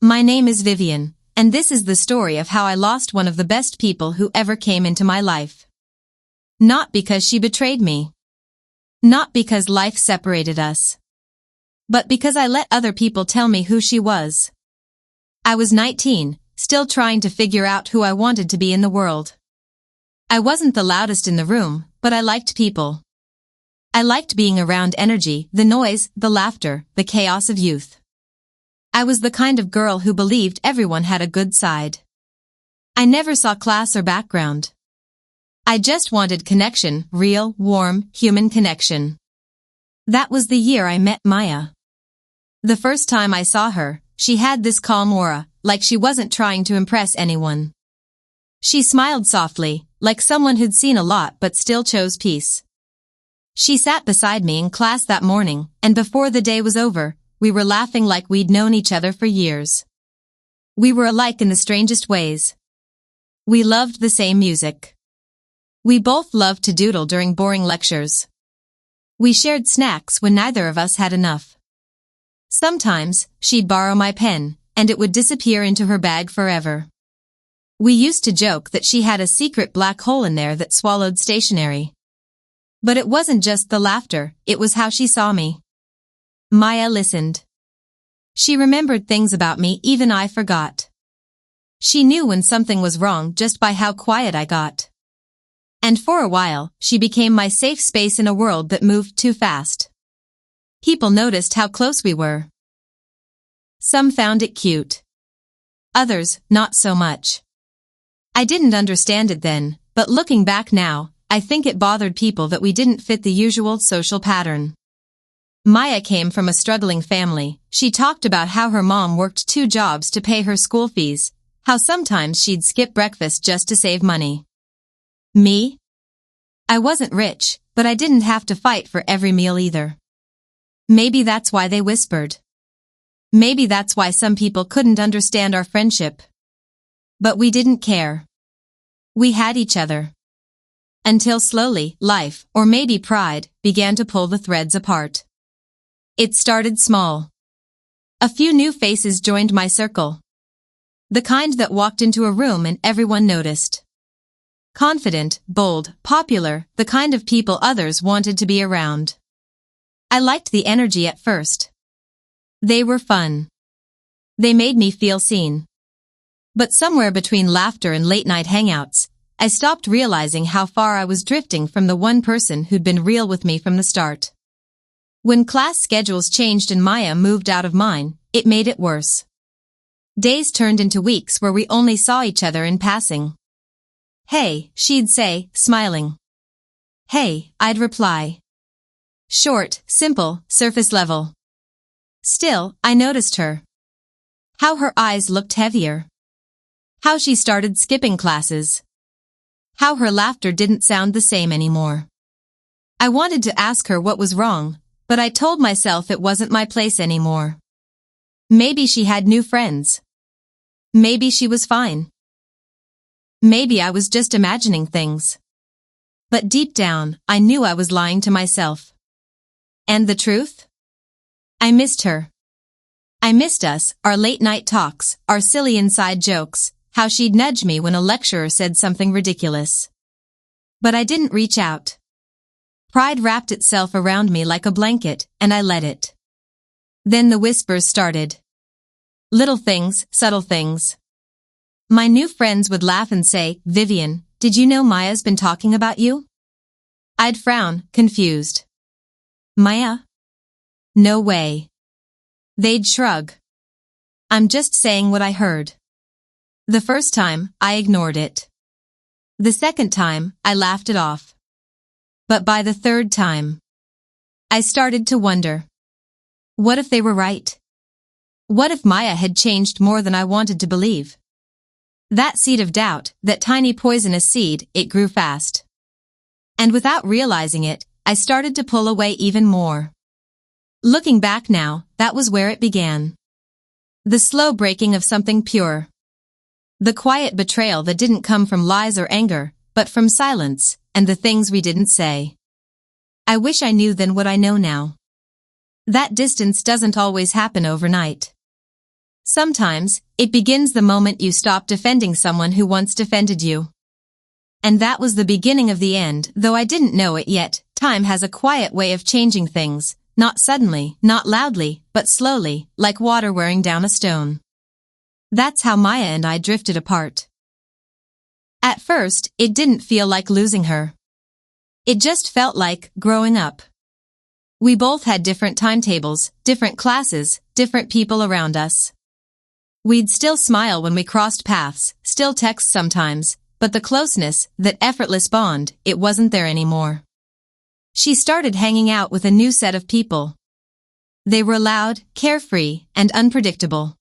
My name is Vivian, and this is the story of how I lost one of the best people who ever came into my life. Not because she betrayed me. Not because life separated us. But because I let other people tell me who she was. I was 19, still trying to figure out who I wanted to be in the world. I wasn't the loudest in the room, but I liked people. I liked being around energy, the noise, the laughter, the chaos of youth. I was the kind of girl who believed everyone had a good side. I never saw class or background. I just wanted connection, real, warm, human connection. That was the year I met Maya. The first time I saw her, she had this calm aura, like she wasn't trying to impress anyone. She smiled softly, like someone who'd seen a lot but still chose peace. She sat beside me in class that morning, and before the day was over, we were laughing like we'd known each other for years. We were alike in the strangest ways. We loved the same music. We both loved to doodle during boring lectures. We shared snacks when neither of us had enough. Sometimes, she'd borrow my pen, and it would disappear into her bag forever. We used to joke that she had a secret black hole in there that swallowed stationery. But it wasn't just the laughter, it was how she saw me. Maya listened. She remembered things about me even I forgot. She knew when something was wrong just by how quiet I got. And for a while, she became my safe space in a world that moved too fast. People noticed how close we were. Some found it cute. Others, not so much. I didn't understand it then, but looking back now, I think it bothered people that we didn't fit the usual social pattern. Maya came from a struggling family. She talked about how her mom worked 2 jobs to pay her school fees, how sometimes she'd skip breakfast just to save money. Me? I wasn't rich, but I didn't have to fight for every meal either. Maybe that's why they whispered. Maybe that's why some people couldn't understand our friendship. But we didn't care. We had each other. Until slowly, life, or maybe pride, began to pull the threads apart. It started small. A few new faces joined my circle. The kind that walked into a room and everyone noticed. Confident, bold, popular, the kind of people others wanted to be around. I liked the energy at first. They were fun. They made me feel seen. But somewhere between laughter and late-night hangouts, I stopped realizing how far I was drifting from the one person who'd been real with me from the start. When class schedules changed and Maya moved out of mine, it made it worse. Days turned into weeks where we only saw each other in passing. "Hey," she'd say, smiling. "Hey," I'd reply. Short, simple, surface level. Still, I noticed her. How her eyes looked heavier. How she started skipping classes. How her laughter didn't sound the same anymore. I wanted to ask her what was wrong, but I told myself it wasn't my place anymore. Maybe she had new friends. Maybe she was fine. Maybe I was just imagining things. But deep down, I knew I was lying to myself. And the truth? I missed her. I missed us, our late-night talks, our silly inside jokes, how she'd nudge me when a lecturer said something ridiculous. But I didn't reach out. Pride wrapped itself around me like a blanket, and I let it. Then the whispers started. Little things, subtle things. My new friends would laugh and say, "Vivian, did you know Maya's been talking about you?" I'd frown, confused. "Maya? No way." They'd shrug. "I'm just saying what I heard." The first time, I ignored it. The second time, I laughed it off. But by the third time, I started to wonder. What if they were right? What if Maya had changed more than I wanted to believe? That seed of doubt, that tiny poisonous seed, it grew fast. And without realizing it, I started to pull away even more. Looking back now, that was where it began. The slow breaking of something pure. The quiet betrayal that didn't come from lies or anger, but from silence, and the things we didn't say. I wish I knew then what I know now. That distance doesn't always happen overnight. Sometimes, it begins the moment you stop defending someone who once defended you. And that was the beginning of the end, though I didn't know it yet. Time has a quiet way of changing things, not suddenly, not loudly, but slowly, like water wearing down a stone. That's how Maya and I drifted apart. At first, it didn't feel like losing her. It just felt like growing up. We both had different timetables, different classes, different people around us. We'd still smile when we crossed paths, still text sometimes, but the closeness, that effortless bond, it wasn't there anymore. She started hanging out with a new set of people. They were loud, carefree, and unpredictable.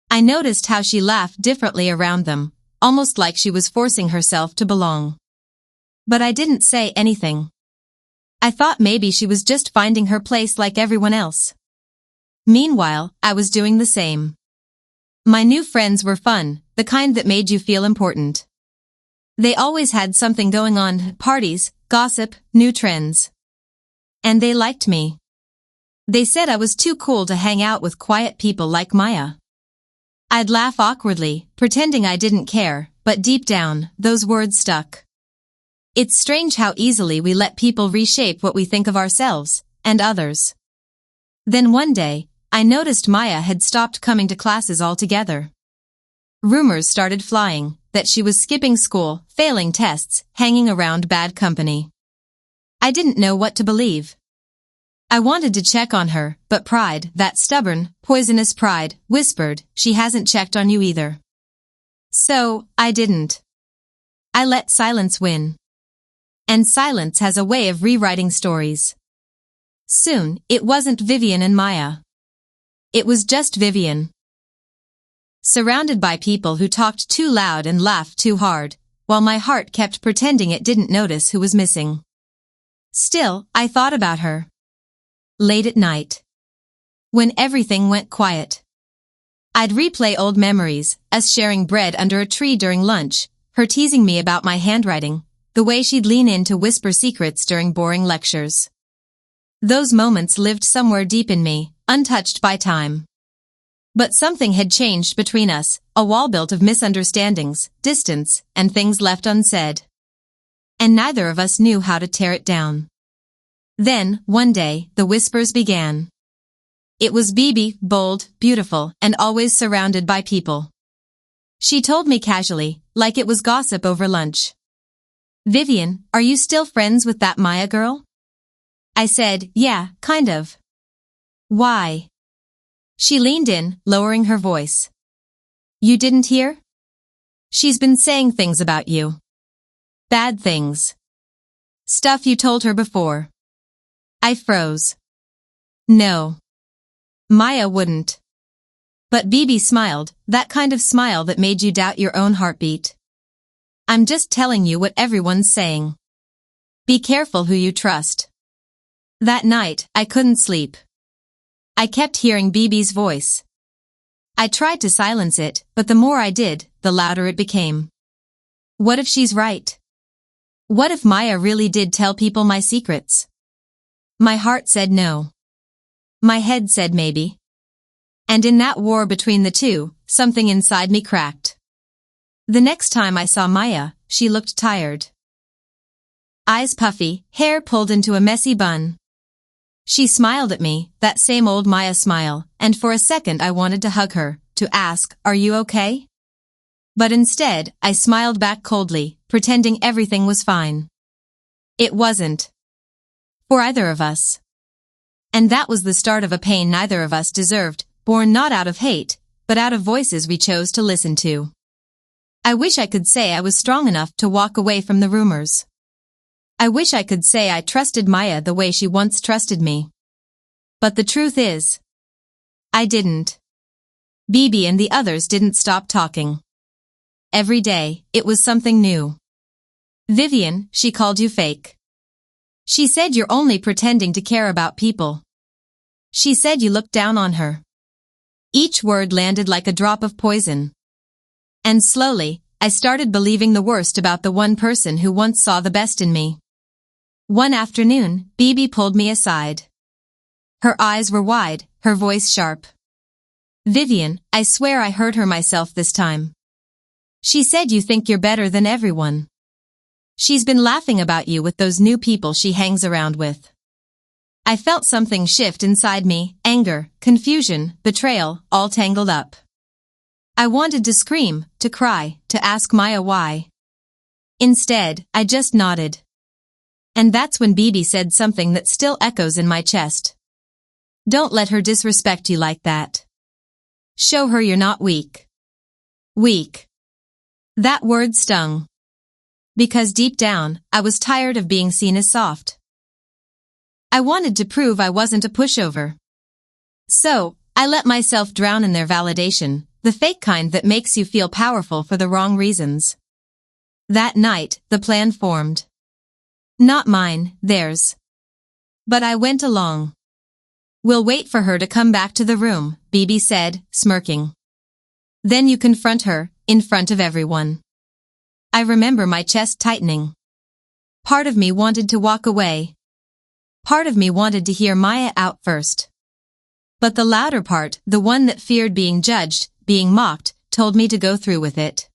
I noticed how she laughed differently around them, almost like she was forcing herself to belong. But I didn't say anything. I thought maybe she was just finding her place like everyone else. Meanwhile, I was doing the same. My new friends were fun, the kind that made you feel important. They always had something going on, parties, gossip, new trends. And they liked me. They said I was too cool to hang out with quiet people like Maya. I'd laugh awkwardly, pretending I didn't care, but deep down, those words stuck. It's strange how easily we let people reshape what we think of ourselves, and others. Then one day, I noticed Maya had stopped coming to classes altogether. Rumors started flying that she was skipping school, failing tests, hanging around bad company. I didn't know what to believe. I wanted to check on her, but pride, that stubborn, poisonous pride, whispered, she hasn't checked on you either. So, I didn't. I let silence win. And silence has a way of rewriting stories. Soon, it wasn't Vivian and Maya. It was just Vivian. Surrounded by people who talked too loud and laughed too hard, while my heart kept pretending it didn't notice who was missing. Still, I thought about her. Late at night. When everything went quiet. I'd replay old memories, us sharing bread under a tree during lunch, her teasing me about my handwriting, the way she'd lean in to whisper secrets during boring lectures. Those moments lived somewhere deep in me, untouched by time. But something had changed between us, a wall built of misunderstandings, distance, and things left unsaid. And neither of us knew how to tear it down. Then, one day, the whispers began. It was Bibi, bold, beautiful, and always surrounded by people. She told me casually, like it was gossip over lunch. Vivian, are you still friends with that Maya girl? I said, yeah, kind of. Why? She leaned in, lowering her voice. You didn't hear? She's been saying things about you. Bad things. Stuff you told her before. I froze. No. Maya wouldn't. But Bibi smiled, that kind of smile that made you doubt your own heartbeat. I'm just telling you what everyone's saying. Be careful who you trust. That night, I couldn't sleep. I kept hearing Bibi's voice. I tried to silence it, but the more I did, the louder it became. What if she's right? What if Maya really did tell people my secrets? My heart said no. My head said maybe. And in that war between the two, something inside me cracked. The next time I saw Maya, she looked tired. Eyes puffy, hair pulled into a messy bun. She smiled at me, that same old Maya smile, and for a second I wanted to hug her, to ask, are you okay? But instead, I smiled back coldly, pretending everything was fine. It wasn't. For either of us. And that was the start of a pain neither of us deserved, born not out of hate, but out of voices we chose to listen to. I wish I could say I was strong enough to walk away from the rumors. I wish I could say I trusted Maya the way she once trusted me. But the truth is, I didn't. Bibi and the others didn't stop talking. Every day, it was something new. Vivian, she called you fake. She said you're only pretending to care about people. She said you looked down on her. Each word landed like a drop of poison. And slowly, I started believing the worst about the one person who once saw the best in me. One afternoon, Bibi pulled me aside. Her eyes were wide, her voice sharp. Vivian, I swear I heard her myself this time. She said you think you're better than everyone. She's been laughing about you with those new people she hangs around with. I felt something shift inside me, anger, confusion, betrayal, all tangled up. I wanted to scream, to cry, to ask Maya why. Instead, I just nodded. And that's when Bibi said something that still echoes in my chest. Don't let her disrespect you like that. Show her you're not weak. Weak. That word stung. Because deep down, I was tired of being seen as soft. I wanted to prove I wasn't a pushover. So, I let myself drown in their validation, the fake kind that makes you feel powerful for the wrong reasons. That night, the plan formed. Not mine, theirs. But I went along. We'll wait for her to come back to the room, Bibi said, smirking. Then you confront her, in front of everyone. I remember my chest tightening. Part of me wanted to walk away. Part of me wanted to hear Maya out first. But the louder part, the one that feared being judged, being mocked, told me to go through with it.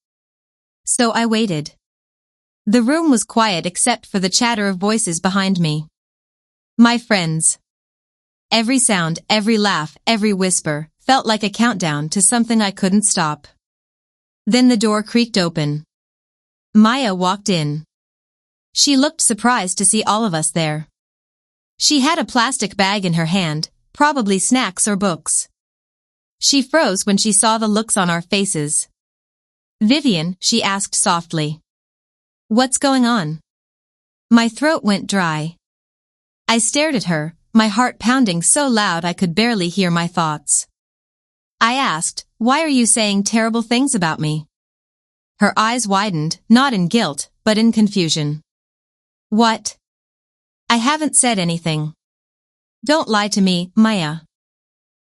So I waited. The room was quiet except for the chatter of voices behind me. My friends. Every sound, every laugh, every whisper, felt like a countdown to something I couldn't stop. Then the door creaked open. Maya walked in. She looked surprised to see all of us there. She had a plastic bag in her hand, probably snacks or books. She froze when she saw the looks on our faces. Vivian, she asked softly. What's going on? My throat went dry. I stared at her, my heart pounding so loud I could barely hear my thoughts. I asked, why are you saying terrible things about me? Her eyes widened, not in guilt, but in confusion. What? I haven't said anything. Don't lie to me, Maya.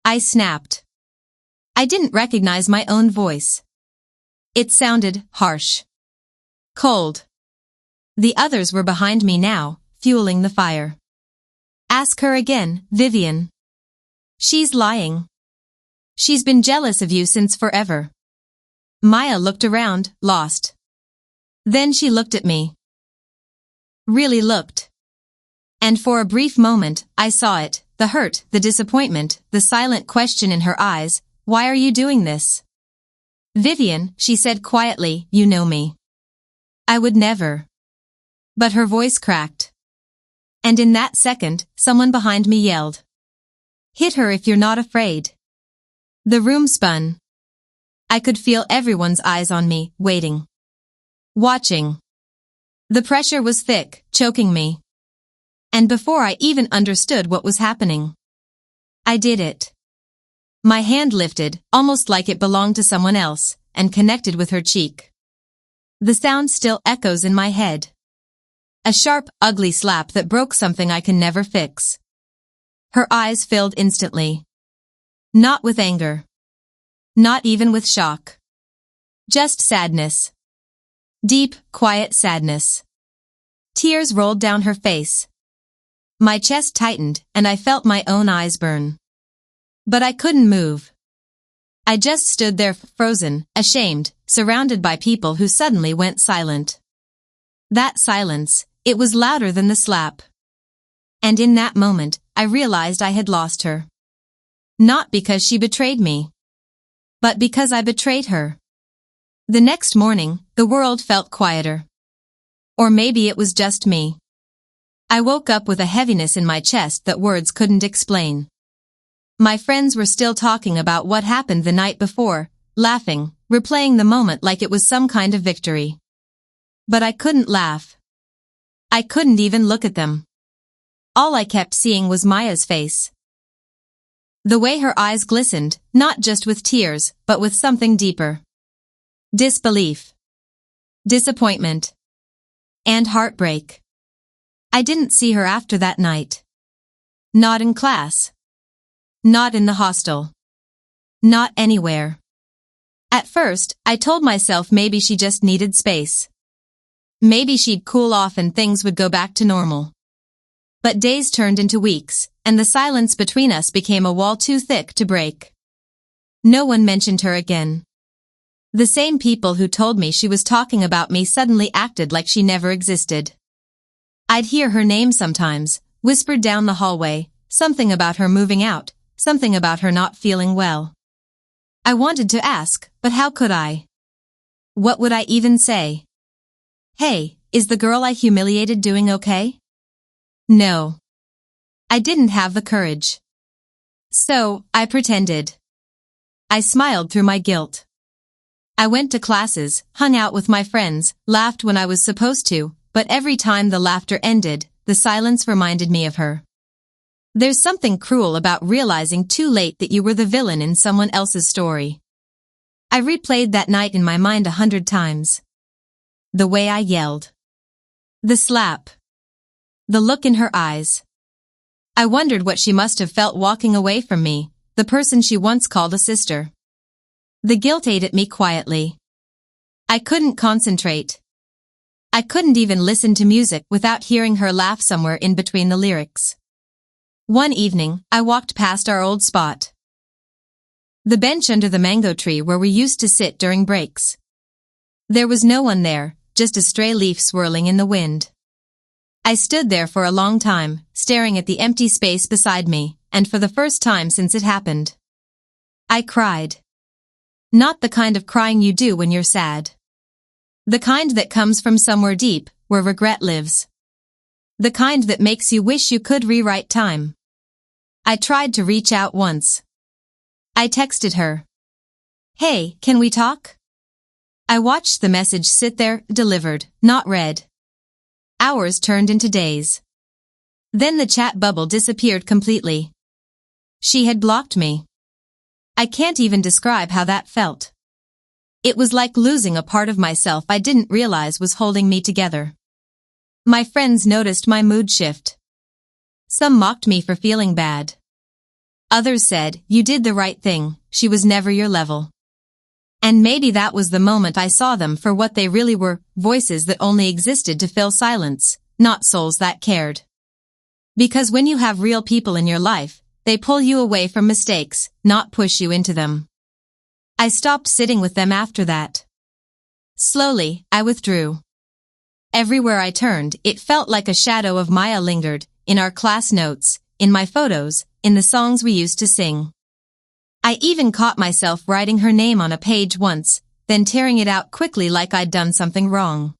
I snapped. I didn't recognize my own voice. It sounded harsh. Cold. The others were behind me now, fueling the fire. Ask her again, Vivian. She's lying. She's been jealous of you since forever. Maya looked around, lost. Then she looked at me. Really looked. And for a brief moment, I saw it, the hurt, the disappointment, the silent question in her eyes. Why are you doing this? Vivian, she said quietly, you know me. I would never. But her voice cracked. And in that second, someone behind me yelled. Hit her if you're not afraid. The room spun. I could feel everyone's eyes on me, waiting. Watching. The pressure was thick, choking me. And before I even understood what was happening, I did it. My hand lifted, almost like it belonged to someone else, and connected with her cheek. The sound still echoes in my head. A sharp, ugly slap that broke something I can never fix. Her eyes filled instantly. Not with anger. Not even with shock. Just sadness. Deep, quiet sadness. Tears rolled down her face. My chest tightened, and I felt my own eyes burn. But I couldn't move. I just stood there frozen, ashamed, surrounded by people who suddenly went silent. That silence, it was louder than the slap. And in that moment, I realized I had lost her. Not because she betrayed me, but because I betrayed her. The next morning, the world felt quieter. Or maybe it was just me. I woke up with a heaviness in my chest that words couldn't explain. My friends were still talking about what happened the night before, laughing, replaying the moment like it was some kind of victory. But I couldn't laugh. I couldn't even look at them. All I kept seeing was Maya's face. The way her eyes glistened, not just with tears, but with something deeper. Disbelief. Disappointment. And heartbreak. I didn't see her after that night. Not in class. Not in the hostel. Not anywhere. At first, I told myself maybe she just needed space. Maybe she'd cool off and things would go back to normal. But days turned into weeks, and the silence between us became a wall too thick to break. No one mentioned her again. The same people who told me she was talking about me suddenly acted like she never existed. I'd hear her name sometimes, whispered down the hallway, something about her moving out, something about her not feeling well. I wanted to ask, but how could I? What would I even say? Hey, is the girl I humiliated doing okay? No. I didn't have the courage. So, I pretended. I smiled through my guilt. I went to classes, hung out with my friends, laughed when I was supposed to, but every time the laughter ended, the silence reminded me of her. There's something cruel about realizing too late that you were the villain in someone else's story. I replayed that night in my mind 100 times. The way I yelled. The slap. The look in her eyes. I wondered what she must have felt walking away from me, the person she once called a sister. The guilt ate at me quietly. I couldn't concentrate. I couldn't even listen to music without hearing her laugh somewhere in between the lyrics. One evening, I walked past our old spot. The bench under the mango tree where we used to sit during breaks. There was no one there, just a stray leaf swirling in the wind. I stood there for a long time, staring at the empty space beside me, and for the first time since it happened. I cried. Not the kind of crying you do when you're sad. The kind that comes from somewhere deep, where regret lives. The kind that makes you wish you could rewrite time. I tried to reach out once. I texted her. Hey, can we talk? I watched the message sit there, delivered, not read. Hours turned into days. Then the chat bubble disappeared completely. She had blocked me. I can't even describe how that felt. It was like losing a part of myself I didn't realize was holding me together. My friends noticed my mood shift. Some mocked me for feeling bad. Others said, you did the right thing, she was never your level. And maybe that was the moment I saw them for what they really were, voices that only existed to fill silence, not souls that cared. Because when you have real people in your life, they pull you away from mistakes, not push you into them. I stopped sitting with them after that. Slowly, I withdrew. Everywhere I turned, it felt like a shadow of Maya lingered, in our class notes, in my photos, in the songs we used to sing. I even caught myself writing her name on a page once, then tearing it out quickly like I'd done something wrong.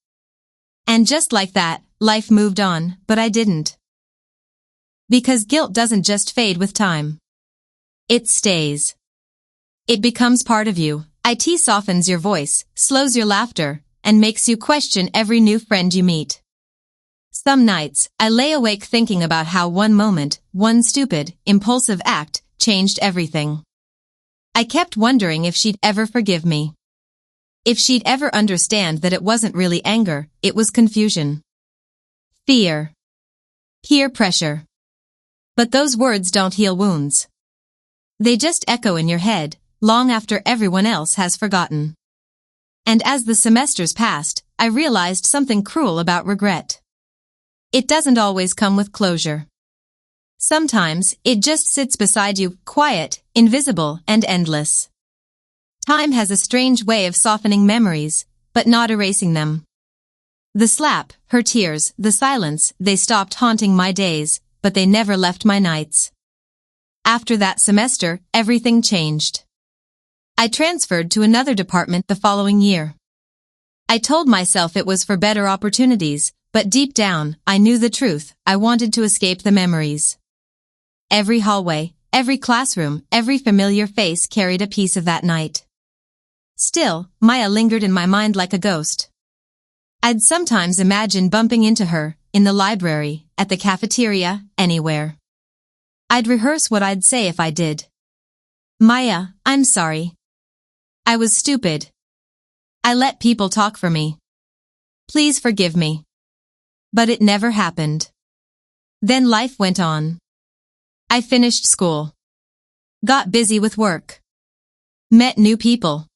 And just like that, life moved on, but I didn't. Because guilt doesn't just fade with time. It stays. It becomes part of you. It softens your voice, slows your laughter, and makes you question every new friend you meet. Some nights, I lay awake thinking about how one moment, one stupid, impulsive act, changed everything. I kept wondering if she'd ever forgive me. If she'd ever understand that it wasn't really anger, it was confusion. Fear. Peer pressure. But those words don't heal wounds. They just echo in your head, long after everyone else has forgotten. And as the semesters passed, I realized something cruel about regret. It doesn't always come with closure. Sometimes, it just sits beside you, quiet, invisible, and endless. Time has a strange way of softening memories, but not erasing them. The slap, her tears, the silence, they stopped haunting my days, but they never left my nights. After that semester, everything changed. I transferred to another department the following year. I told myself it was for better opportunities, but deep down, I knew the truth. I wanted to escape the memories. Every hallway, every classroom, every familiar face carried a piece of that night. Still, Maya lingered in my mind like a ghost. I'd sometimes imagine bumping into her, in the library, at the cafeteria, anywhere. I'd rehearse what I'd say if I did. Maya, I'm sorry. I was stupid. I let people talk for me. Please forgive me. But it never happened. Then life went on. I finished school. Got busy with work. Met new people.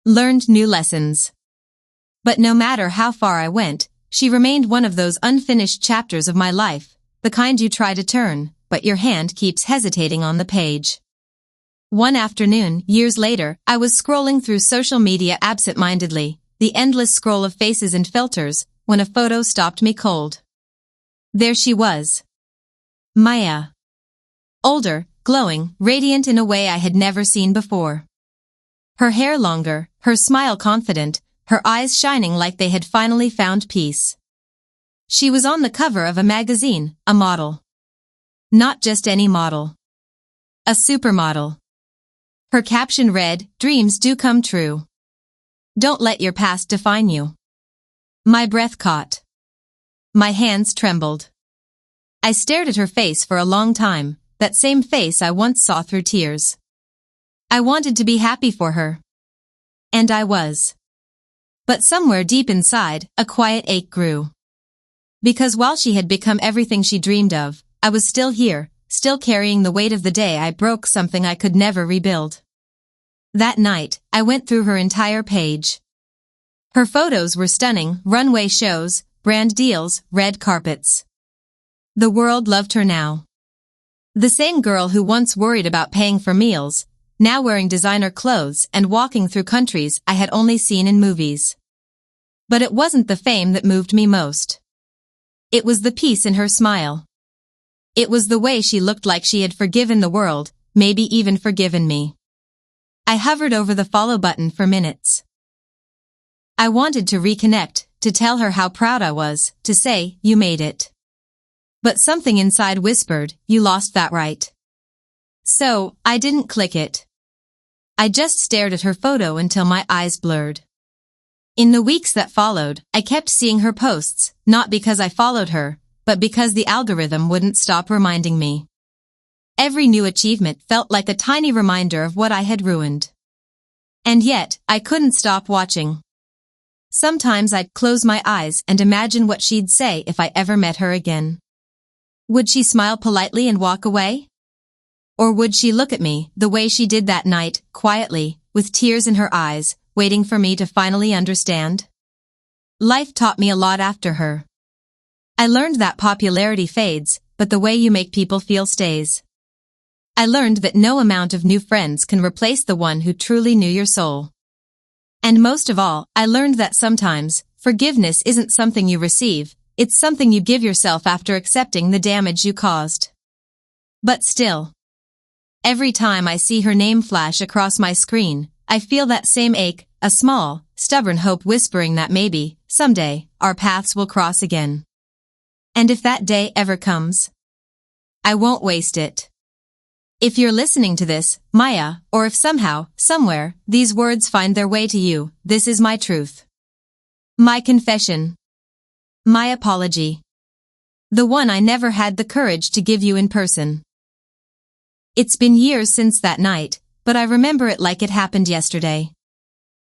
Learned new lessons. But no matter how far I went, she remained one of those unfinished chapters of my life, the kind you try to turn, but your hand keeps hesitating on the page. One afternoon, years later, I was scrolling through social media absent-mindedly, the endless scroll of faces and filters, when a photo stopped me cold. There she was. Maya. Older, glowing, radiant in a way I had never seen before. Her hair longer, her smile confident, her eyes shining like they had finally found peace. She was on the cover of a magazine, a model. Not just any model. A supermodel. Her caption read, "Dreams do come true. Don't let your past define you." My breath caught. My hands trembled. I stared at her face for a long time, that same face I once saw through tears. I wanted to be happy for her. And I was. But somewhere deep inside, a quiet ache grew. Because while she had become everything she dreamed of, I was still here, still carrying the weight of the day I broke something I could never rebuild. That night, I went through her entire page. Her photos were stunning, runway shows, brand deals, red carpets. The world loved her now. The same girl who once worried about paying for meals, now wearing designer clothes and walking through countries I had only seen in movies. But it wasn't the fame that moved me most. It was the peace in her smile. It was the way she looked like she had forgiven the world, maybe even forgiven me. I hovered over the follow button for minutes. I wanted to reconnect, to tell her how proud I was, to say, "You made it." But something inside whispered, "You lost that right." So, I didn't click it. I just stared at her photo until my eyes blurred. In the weeks that followed, I kept seeing her posts, not because I followed her, but because the algorithm wouldn't stop reminding me. Every new achievement felt like a tiny reminder of what I had ruined. And yet, I couldn't stop watching. Sometimes I'd close my eyes and imagine what she'd say if I ever met her again. Would she smile politely and walk away? Or would she look at me, the way she did that night, quietly, with tears in her eyes, waiting for me to finally understand? Life taught me a lot after her. I learned that popularity fades, but the way you make people feel stays. I learned that no amount of new friends can replace the one who truly knew your soul. And most of all, I learned that sometimes, forgiveness isn't something you receive, it's something you give yourself after accepting the damage you caused. But still, every time I see her name flash across my screen, I feel that same ache, a small, stubborn hope whispering that maybe, someday, our paths will cross again. And if that day ever comes, I won't waste it. If you're listening to this, Maya, or if somehow, somewhere, these words find their way to you, this is my truth. My confession. My apology. The one I never had the courage to give you in person. It's been years since that night, but I remember it like it happened yesterday.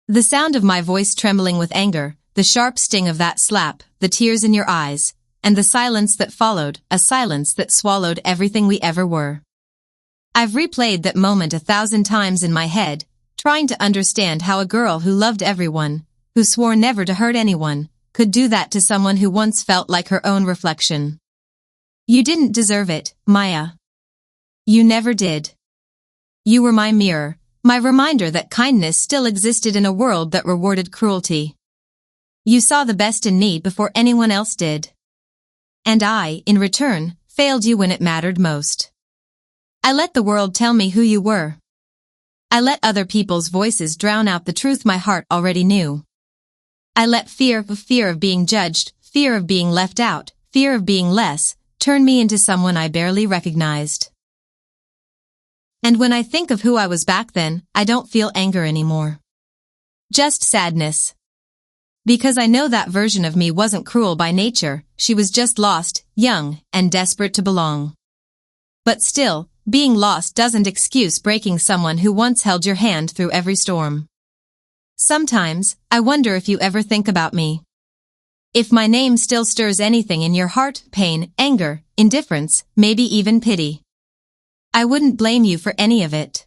The sound of my voice trembling with anger, the sharp sting of that slap, the tears in your eyes, and the silence that followed, a silence that swallowed everything we ever were. I've replayed that moment 1,000 times in my head, trying to understand how a girl who loved everyone, who swore never to hurt anyone, could do that to someone who once felt like her own reflection. You didn't deserve it, Maya. You never did. You were my mirror, my reminder that kindness still existed in a world that rewarded cruelty. You saw the best in me before anyone else did. And I, in return, failed you when it mattered most. I let the world tell me who you were. I let other people's voices drown out the truth my heart already knew. I let fear of being judged, fear of being left out, fear of being less, turn me into someone I barely recognized. And when I think of who I was back then, I don't feel anger anymore. Just sadness. Because I know that version of me wasn't cruel by nature, she was just lost, young, and desperate to belong. But still, being lost doesn't excuse breaking someone who once held your hand through every storm. Sometimes, I wonder if you ever think about me. If my name still stirs anything in your heart, pain, anger, indifference, maybe even pity. I wouldn't blame you for any of it.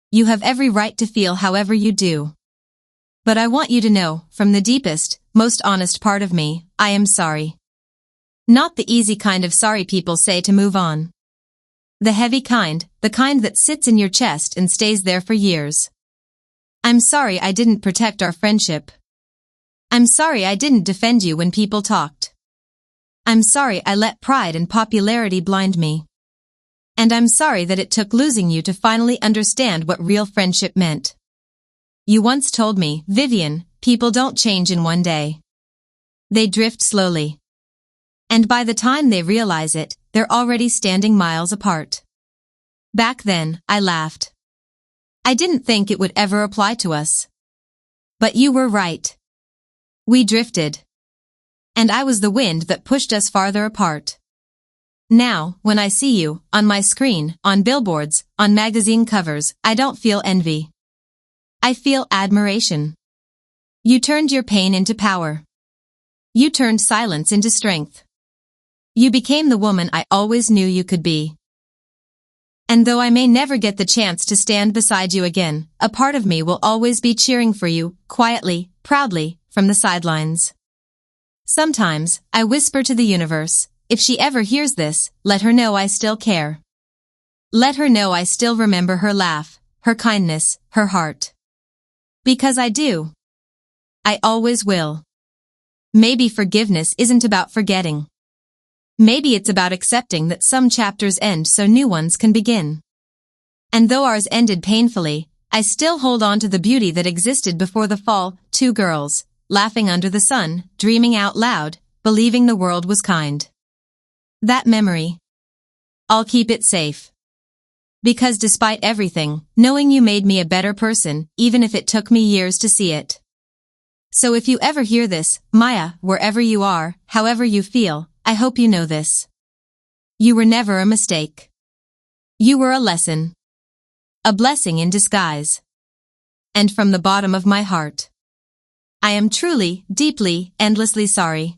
You have every right to feel however you do. But I want you to know, from the deepest, most honest part of me, I am sorry. Not the easy kind of sorry people say to move on. The heavy kind, the kind that sits in your chest and stays there for years. I'm sorry I didn't protect our friendship. I'm sorry I didn't defend you when people talked. I'm sorry I let pride and popularity blind me. And I'm sorry that it took losing you to finally understand what real friendship meant. You once told me, Vivian, people don't change in one day. They drift slowly. And by the time they realize it, they're already standing miles apart. Back then, I laughed. I didn't think it would ever apply to us. But you were right. We drifted. And I was the wind that pushed us farther apart. Now, when I see you, on my screen, on billboards, on magazine covers, I don't feel envy. I feel admiration. You turned your pain into power. You turned silence into strength. You became the woman I always knew you could be. And though I may never get the chance to stand beside you again, a part of me will always be cheering for you, quietly, proudly, from the sidelines. Sometimes, I whisper to the universe, if she ever hears this, let her know I still care. Let her know I still remember her laugh, her kindness, her heart. Because I do. I always will. Maybe forgiveness isn't about forgetting. Maybe it's about accepting that some chapters end so new ones can begin. And though ours ended painfully, I still hold on to the beauty that existed before the fall, two girls, laughing under the sun, dreaming out loud, believing the world was kind. That memory. I'll keep it safe. Because despite everything, knowing you made me a better person, even if it took me years to see it. So if you ever hear this, Maya, wherever you are, however you feel, I hope you know this. You were never a mistake. You were a lesson. A blessing in disguise. And from the bottom of my heart, I am truly, deeply, endlessly sorry.